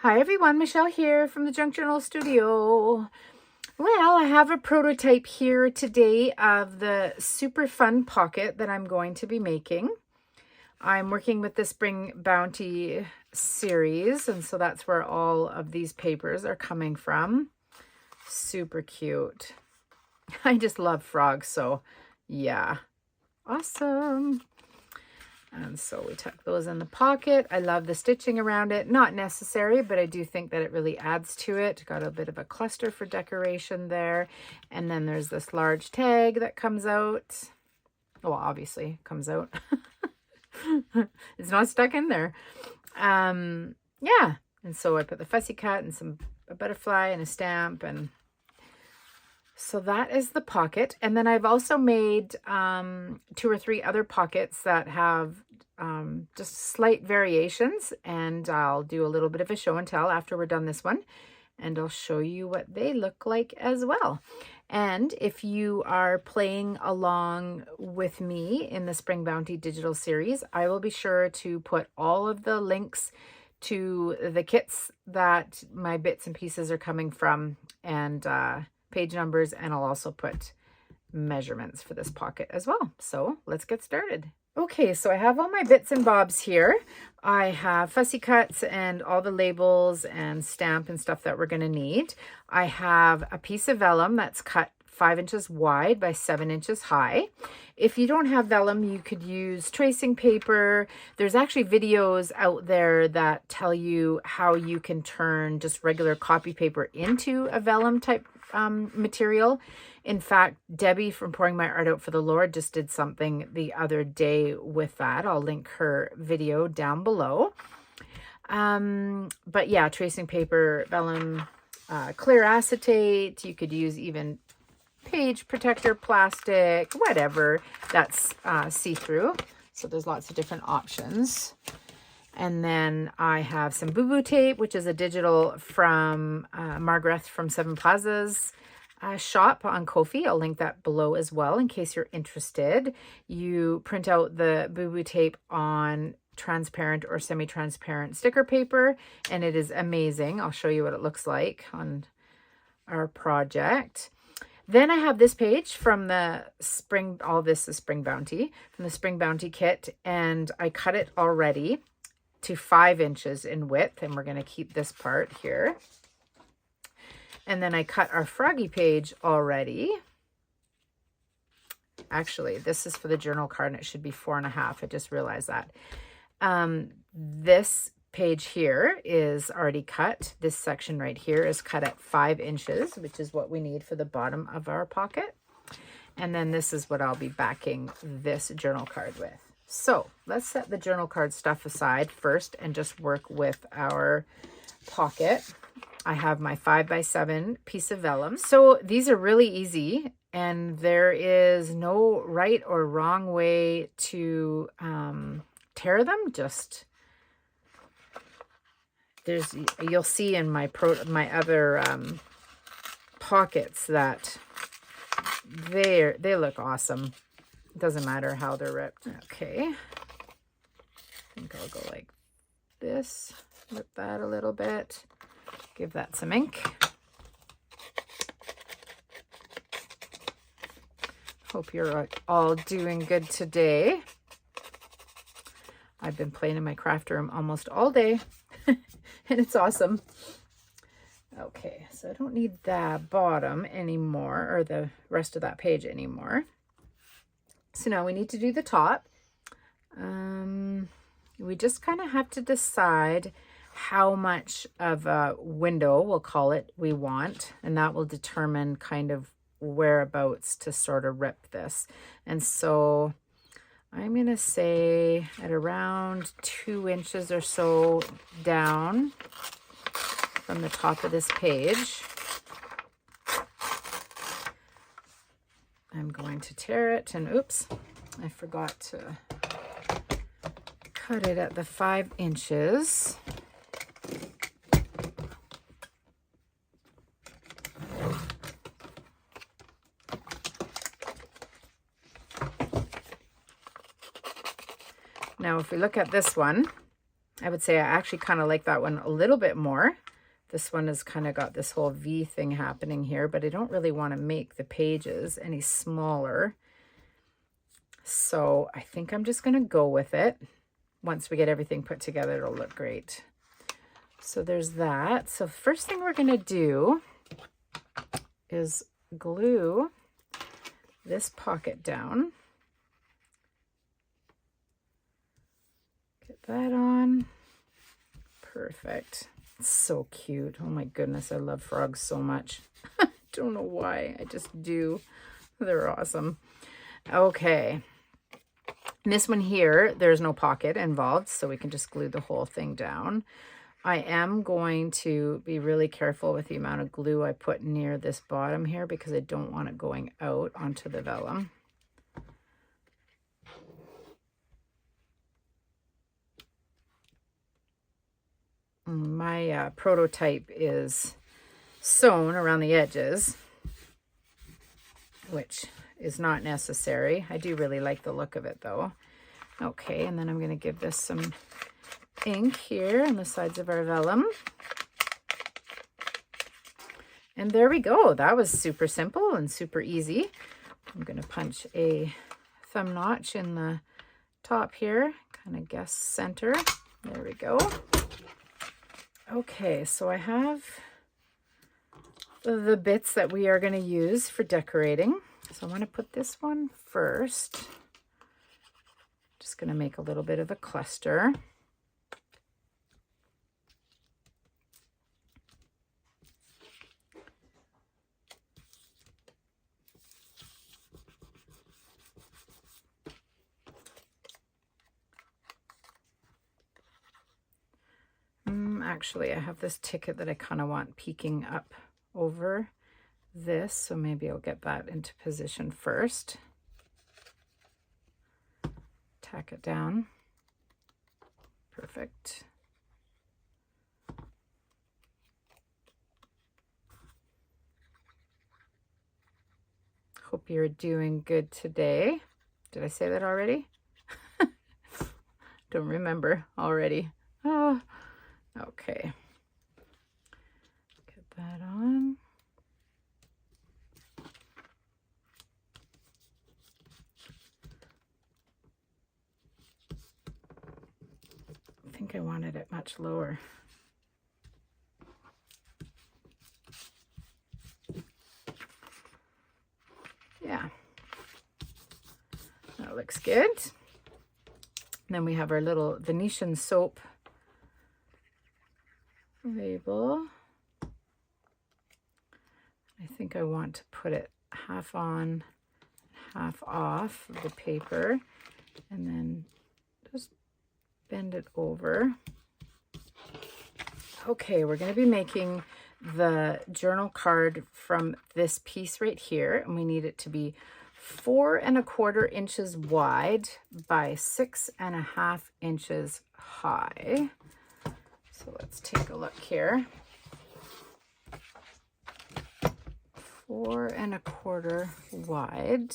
Hi everyone, Michelle here from the Junk Journal Studio. Well, I have a prototype here today of the super fun pocket that I'm going to be making. I'm working with the Spring Bounty series, and so that's where all of these papers are coming from. Super cute. I just love frogs, so yeah, awesome. And so we tuck those in the pocket. I love the stitching around it. Not necessary, but I do think that it really adds to it. Got a bit of a cluster for decoration there. And then there's this large tag that comes out. Well, obviously it comes out. It's not stuck in there. Yeah. And so I put the fussy cut and a butterfly and a stamp, and so that is the pocket. And then I've also made 2 or 3 other pockets that have just slight variations, and I'll do a little bit of a show and tell after we're done this one, and I'll show you what they look like as well. And if you are playing along with me in the Spring Bounty digital series, I will be sure to put all of the links to the kits that my bits and pieces are coming from, and page numbers, and I'll also put measurements for this pocket as well. So let's get started. Okay, so I have all my bits and bobs here. I have fussy cuts and all the labels and stamp and stuff that we're going to need. I have a piece of vellum that's cut 5 inches wide by 7 inches high. If you don't have vellum, you could use tracing paper. There's actually videos out there that tell you how you can turn just regular copy paper into a vellum type material. In fact, Debbie from Pouring My Art Out for the Lord just did something the other day with that. I'll link her video down below. But yeah, tracing paper, vellum, clear acetate. You could use even page protector plastic, whatever that's see-through. So there's lots of different options. And then I have some boo-boo tape, which is a digital from Margaret from Seven Plazas shop on Kofi. I'll link that below as well in case you're interested. You print out the boo-boo tape on transparent or semi-transparent sticker paper, and it is amazing. I'll show you what it looks like on our project. Then I have this page from the Spring, all this is Spring Bounty, from the Spring Bounty kit, and I cut it already to 5 inches in width, and we're going to keep this part here. And then I cut our froggy page already. Actually, this is for the journal card, and it should be 4.5. I just realized that. This page here is already cut. This section right here is cut at 5 inches, which is what we need for the bottom of our pocket. And then this is what I'll be backing this journal card with. So let's set the journal card stuff aside first and just work with our pocket. I have my 5x7 piece of vellum. So these are really easy, and there is no right or wrong way to tear them. Just you'll see in my other pockets that they look awesome. It doesn't matter how they're ripped. Okay, I think I'll go like this, rip that a little bit, give that some ink. Hope you're all doing good today. I've been playing in my craft room almost all day, and it's awesome. Okay, so I don't need that bottom anymore, or the rest of that page anymore. So now we need to do the top. We just kind of have to decide how much of a window, we'll call it, we want, and that will determine kind of whereabouts to sort of rip this. And so I'm going to say at around 2 inches or so down from the top of this page, I'm going to tear it, and oops, I forgot to cut it at the 5 inches. Now, if we look at this one, I would say I actually kind of like that one a little bit more. This one has kind of got this whole V thing happening here, but I don't really want to make the pages any smaller. So I think I'm just going to go with it. Once we get everything put together, it'll look great. So there's that. So first thing we're going to do is glue this pocket down. Get that on. Perfect. It's so cute. Oh my goodness, I love frogs so much. Don't know why, I just do. They're awesome. Okay. And this one here, there's no pocket involved, so we can just glue the whole thing down. I am going to be really careful with the amount of glue I put near this bottom here because I don't want it going out onto the vellum. My prototype is sewn around the edges, which is not necessary. I do really like the look of it though. Okay, and then I'm going to give this some ink here on the sides of our vellum. And there we go. That was super simple and super easy. I'm going to punch a thumb notch in the top here, kind of guess center. There we go. Okay, so I have the bits that we are going to use for decorating. So I'm going to put this one first. Just going to make a little bit of a cluster. Actually, I have this ticket that I kind of want peeking up over this, so maybe I'll get that into position first. Tack it down. Perfect. Hope you're doing good today. Did I say that already? Don't remember already. Oh. Okay, get that on. I think I wanted it much lower. Yeah, that looks good. And then we have our little Venetian soap label. I think I want to put it half on, half off of the paper, and then just bend it over. Okay, we're going to be making the journal card from this piece right here, and we need it to be 4 1/4 inches wide by 6 1/2 inches high. So let's take a look here. 4 1/4 wide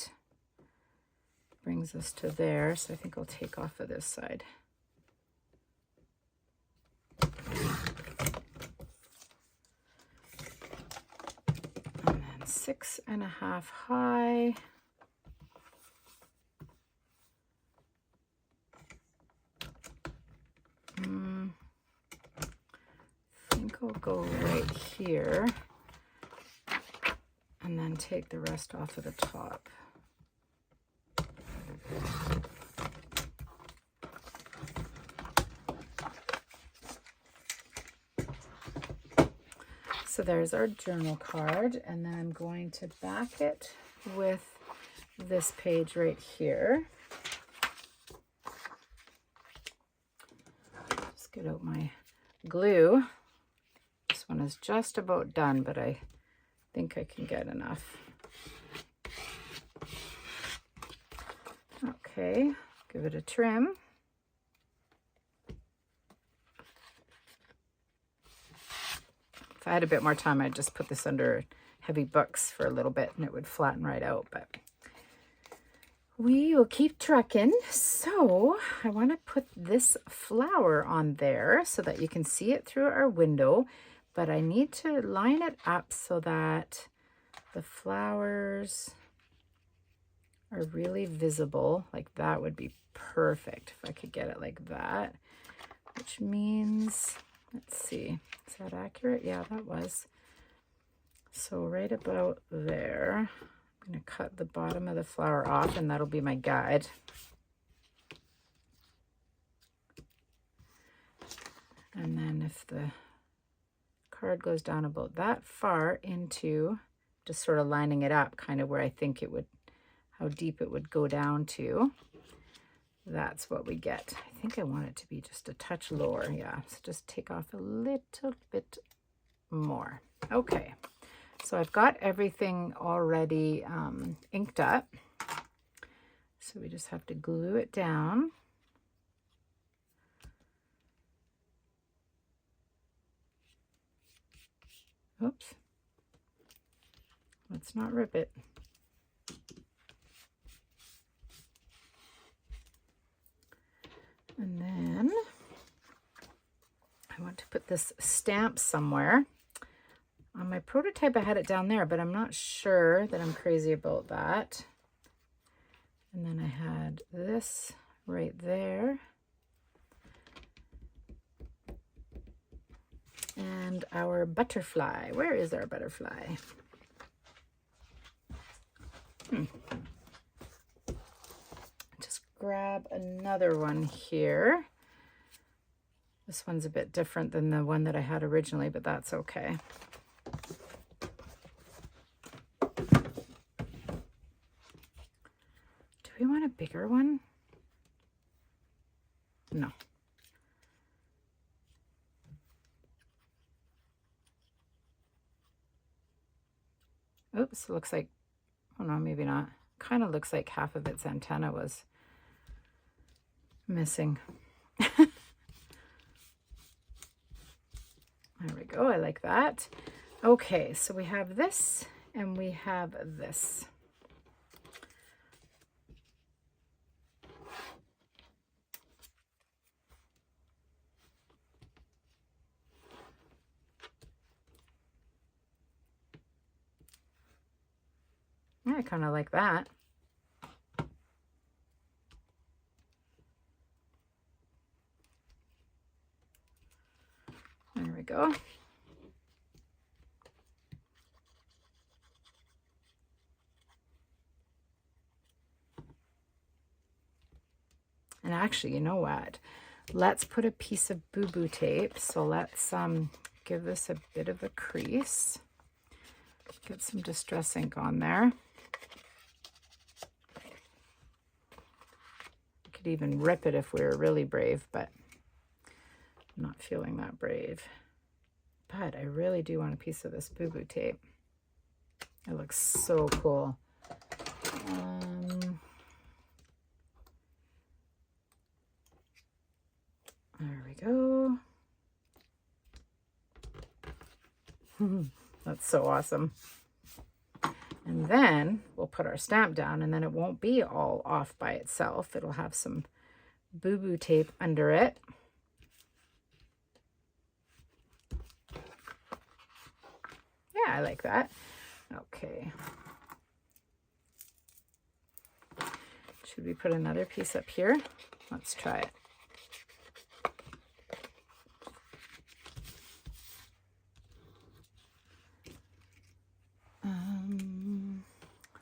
brings us to there. So I think I'll take off of this side. And then 6 1/2 high. I'll go right here and then take the rest off of the top. So there's our journal card, and then I'm going to back it with this page right here. Just get out my glue. This one is just about done, but I think I can get enough. Okay, give it a trim. If I had a bit more time, I'd just put this under heavy books for a little bit and it would flatten right out, but we will keep trucking. So I want to put this flower on there so that you can see it through our window, but I need to line it up so that the flowers are really visible. Like that would be perfect if I could get it like that, which means, let's see, is that accurate? Yeah, that was. So right about there, I'm going to cut the bottom of the flower off, and that'll be my guide. And then if the card goes down about that far into, just sort of lining it up kind of where I think it would, how deep it would go down to, that's what we get. I think I want it to be just a touch lower. Yeah, so just take off a little bit more. Okay, so I've got everything already inked up. So we just have to glue it down. Oops. Let's not rip it. And then I want to put this stamp somewhere. On my prototype, I had it down there, but I'm not sure that I'm crazy about that. And then I had this right there. And our butterfly. Where is our butterfly? Just grab another one here. This one's a bit different than the one that I had originally, but that's okay. Do we want a bigger one? No. Oops, looks like, oh no, maybe not. Kind of looks like half of its antenna was missing. There we go, I like that. Okay, so we have this and we have this. I kind of like that. There we go. And actually, you know what? Let's put a piece of boo-boo tape. So let's give this a bit of a crease. Get some distress ink on there. We could even rip it if we were really brave, but I'm not feeling that brave. But I really do want a piece of this boo-boo tape. It looks so cool. There we go. That's so awesome. And then we'll put our stamp down, and then it won't be all off by itself. It'll have some boo-boo tape under it. Yeah, I like that. Okay. Should we put another piece up here? Let's try it.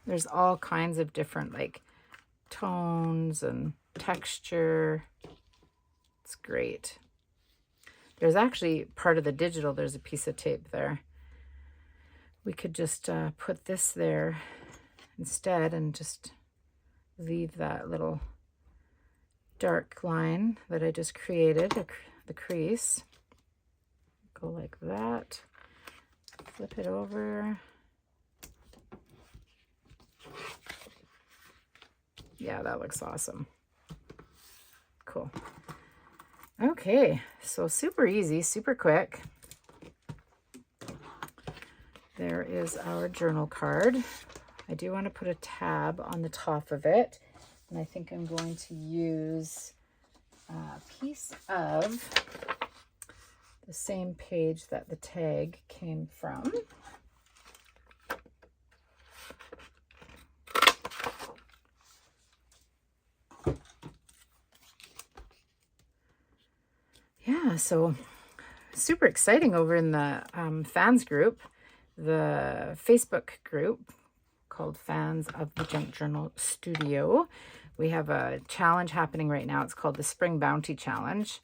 There's all kinds of different like tones and texture. It's great. There's actually part of the digital, there's a piece of tape there. We could just put this there instead and just leave that little dark line that I just created, the crease. Go like that. Flip it over. Yeah, that looks awesome. Cool. Okay, so super easy, super quick. There is our journal card. I do want to put a tab on the top of it. And I think I'm going to use a piece of the same page that the tag came from. Yeah, so super exciting over in the fans group, the Facebook group called Fans of the Junk Journal Studio. We have a challenge happening right now. It's called the Spring Bounty Challenge.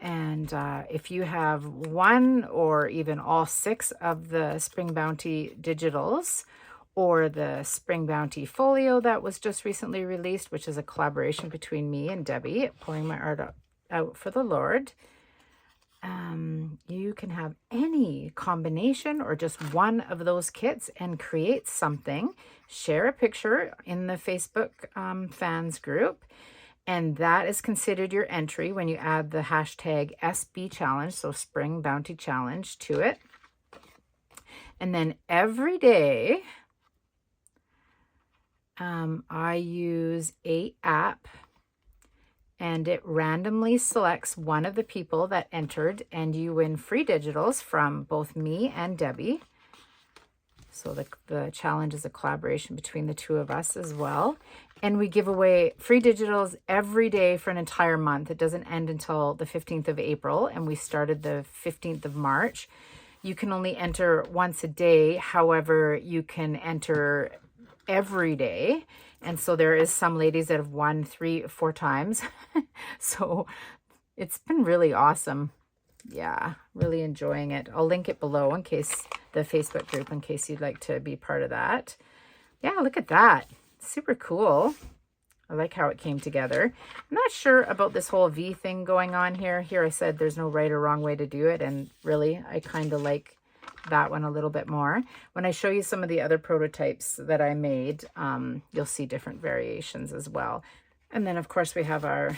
And if you have one or even all 6 of the Spring Bounty digitals, or the Spring Bounty Folio that was just recently released, which is a collaboration between me and Debbie, pouring my art out for the Lord, you can have any combination or just one of those kits and create something. Share a picture in the Facebook fans group, and that is considered your entry when you add the hashtag SB Challenge, so Spring Bounty Challenge, to it. And then every day, I use a app, and it randomly selects one of the people that entered, and you win free digitals from both me and Debbie. So the challenge is a collaboration between the two of us as well. And we give away free digitals every day for an entire month. It doesn't end until the 15th of April, and we started the 15th of March. You can only enter once a day. However, you can enter every day. And so there is some ladies that have won 3 or 4 times. So it's been really awesome. Yeah, really enjoying it. I'll link it below in case the Facebook group, in case you'd like to be part of that. Yeah, look at that. Super cool. I like how it came together. I'm not sure about this whole V thing going on here. Here I said there's no right or wrong way to do it. And really, I kind of like that one a little bit more. When I show you some of the other prototypes that I made, you'll see different variations as well. And then of course we have our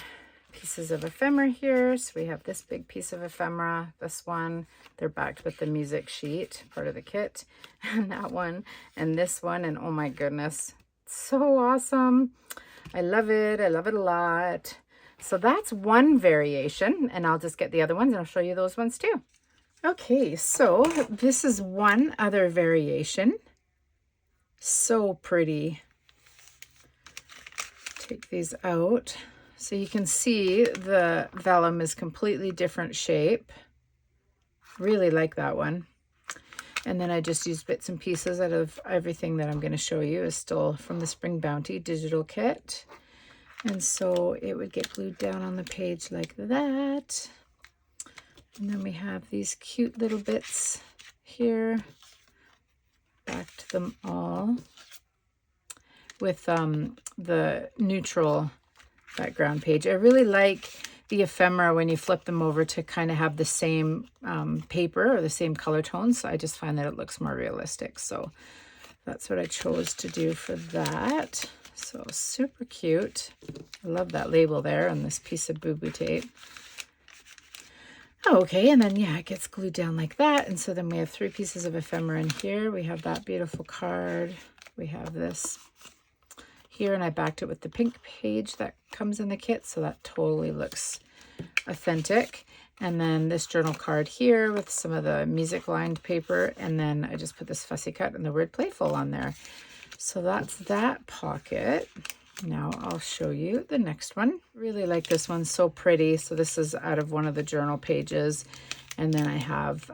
pieces of ephemera here. So we have this big piece of ephemera, this one, they're backed with the music sheet, part of the kit, and that one, and this one, and oh my goodness, it's so awesome. I love it a lot. So that's one variation, and I'll just get the other ones and I'll show you those ones too. Okay, so this is one other variation. So pretty. Take these out. So you can see the vellum is completely different shape. Really like that one. And then I just used bits and pieces out of everything that I'm going to show you is still from the Spring Bounty digital kit. And so it would get glued down on the page like that. And then we have these cute little bits here. Backed them all with the neutral background page. I really like the ephemera when you flip them over to kind of have the same paper or the same color tones. So I just find that it looks more realistic. So that's what I chose to do for that. So super cute. I love that label there and this piece of boo-boo tape. Okay, and then yeah, it gets glued down like that. And so then we have 3 pieces of ephemera in here. We have that beautiful card. We have this here, and I backed it with the pink page that comes in the kit, so that totally looks authentic. And then this journal card here with some of the music lined paper, and then I just put this fussy cut and the word playful on there. So that's that pocket. Now I'll show you the next one. Really like this one, so pretty. So this is out of one of the journal pages, and then I have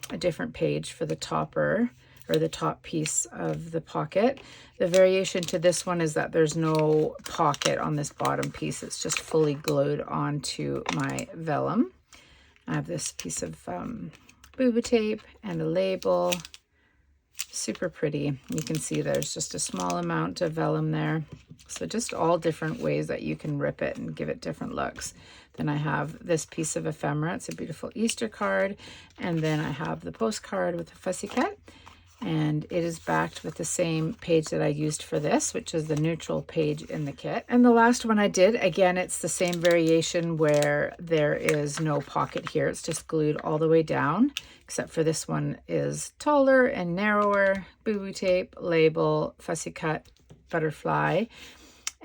a different page for the topper, or the top piece of the pocket. The variation to this one is that there's no pocket on this bottom piece. It's just fully glued onto my vellum. I have this piece of boo-boo tape and a label. Super pretty. You can see there's just a small amount of vellum there. So just all different ways that you can rip it and give it different looks. Then I have this piece of ephemera. It's a beautiful Easter card. And then I have the postcard with the fussy cut. And it is backed with the same page that I used for this, which is the neutral page in the kit. And the last one I did, again, it's the same variation where there is no pocket here. It's just glued all the way down, except for this one is taller and narrower, boo-boo tape, label, fussy cut, butterfly.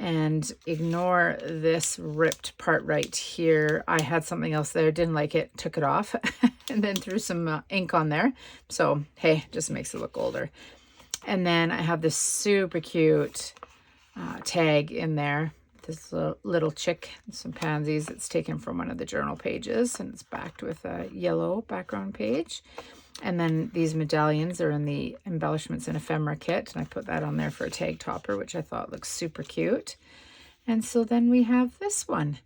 And ignore this ripped part right here. I had something else there, didn't like it, took it off, and then threw some ink on there. So, hey, just makes it look older. And then I have this super cute tag in there. This little chick, some pansies. It's taken from one of the journal pages, and it's backed with a yellow background page. And then these medallions are in the embellishments and ephemera kit, and I put that on there for a tag topper, which I thought looks super cute. And so then we have this one.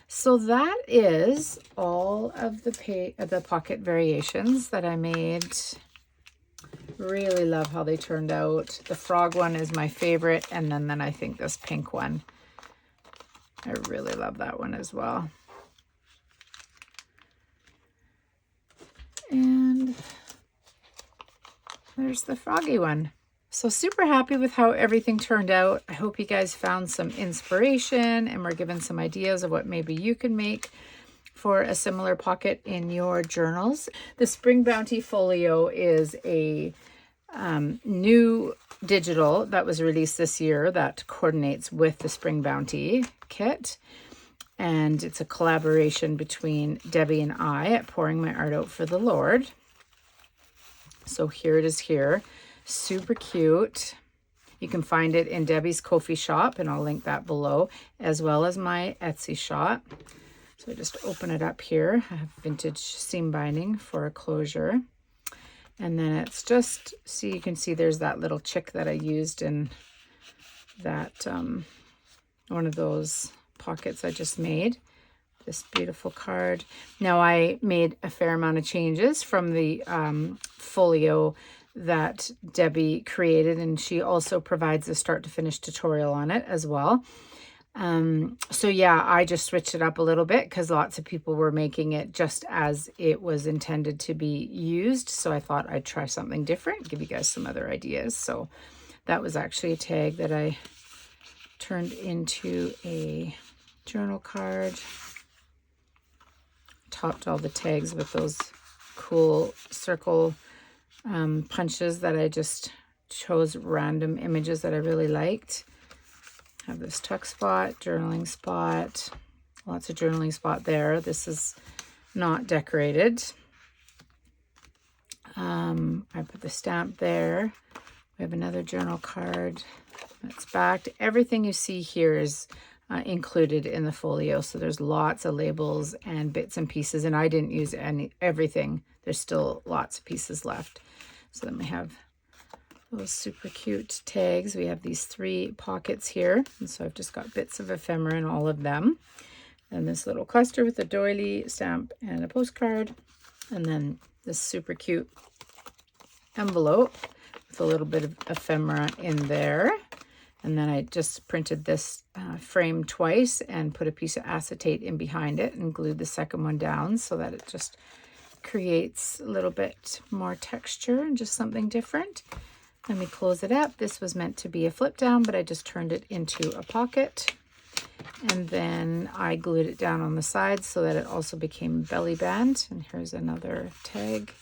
So that is all of the pocket variations that I made. Really love how they turned out. The frog one is my favorite, and then I think this pink one. I really love that one as well. And there's the froggy one. So super happy with how everything turned out. I hope you guys found some inspiration and were given some ideas of what maybe you can make for a similar pocket in your journals. The Spring Bounty Folio is a new digital that was released this year that coordinates with the Spring Bounty kit. And it's a collaboration between Debbie and I at Pouring My Art Out for the Lord. So here it is here. Super cute. You can find it in Debbie's Kofi shop, and I'll link that below, as well as my Etsy shop. So I just open it up here. I have vintage seam binding for a closure. And then it's just, see, you can see there's that little chick that I used in that, one of those pockets I just made. This beautiful card. Now I made a fair amount of changes from the folio that Debbie created, and she also provides a start to finish tutorial on it as well. So yeah, I just switched it up a little bit because lots of people were making it just as it was intended to be used. So I thought I'd try something different, give you guys some other ideas. So that was actually a tag that I turned into a journal card. Topped all the tags with those cool circle punches that I just chose random images that I really liked. Have this tuck spot, journaling spot, lots of journaling spot there. This is not decorated. I put the stamp there. We have another journal card that's backed. Everything you see here is included in the folio. So there's lots of labels and bits and pieces, and I didn't use everything. There's still lots of pieces left. So then we have those super cute tags. We have these 3 pockets here. And so I've just got bits of ephemera in all of them. And this little cluster with a doily stamp and a postcard. And then this super cute envelope with a little bit of ephemera in there. And then I just printed this frame twice and put a piece of acetate in behind it and glued the second one down so that it just creates a little bit more texture and just something different. Then we close it up. This was meant to be a flip down, but I just turned it into a pocket. And then I glued it down on the sides so that it also became a belly band. And here's another tag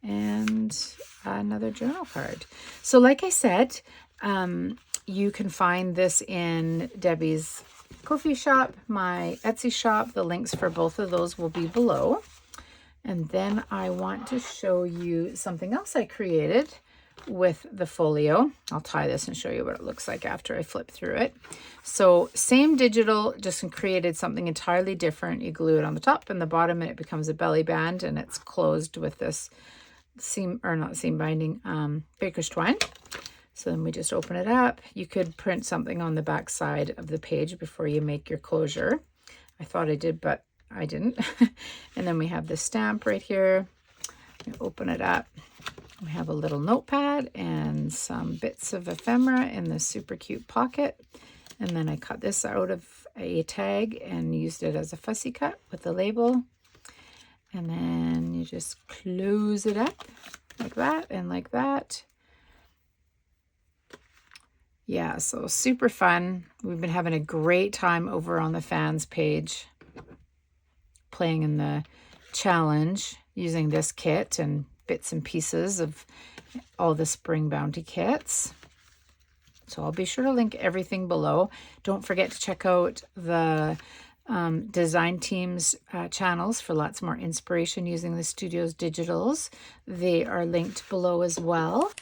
and another journal card. So like I said, you can find this in Debbie's Kofi shop, my Etsy shop. The links for both of those will be below. And then I want to show you something else I created with the folio. I'll tie this and show you what it looks like after I flip through it. So same digital, just created something entirely different. You glue it on the top and the bottom and it becomes a belly band, and it's closed with this seam, or not seam binding, baker's twine. So then we just open it up. You could print something on the back side of the page before you make your closure. I thought I did, but I didn't. And then we have this stamp right here. You open it up. We have a little notepad and some bits of ephemera in this super cute pocket. And then I cut this out of a tag and used it as a fussy cut with the label. And then you just close it up like that and like that. Yeah, so super fun. We've been having a great time over on the fans page playing in the challenge using this kit and bits and pieces of all the Spring Bounty kits. So I'll be sure to link everything below. Don't forget to check out the design team's channels for lots more inspiration using the studio's digitals. They are linked below as well.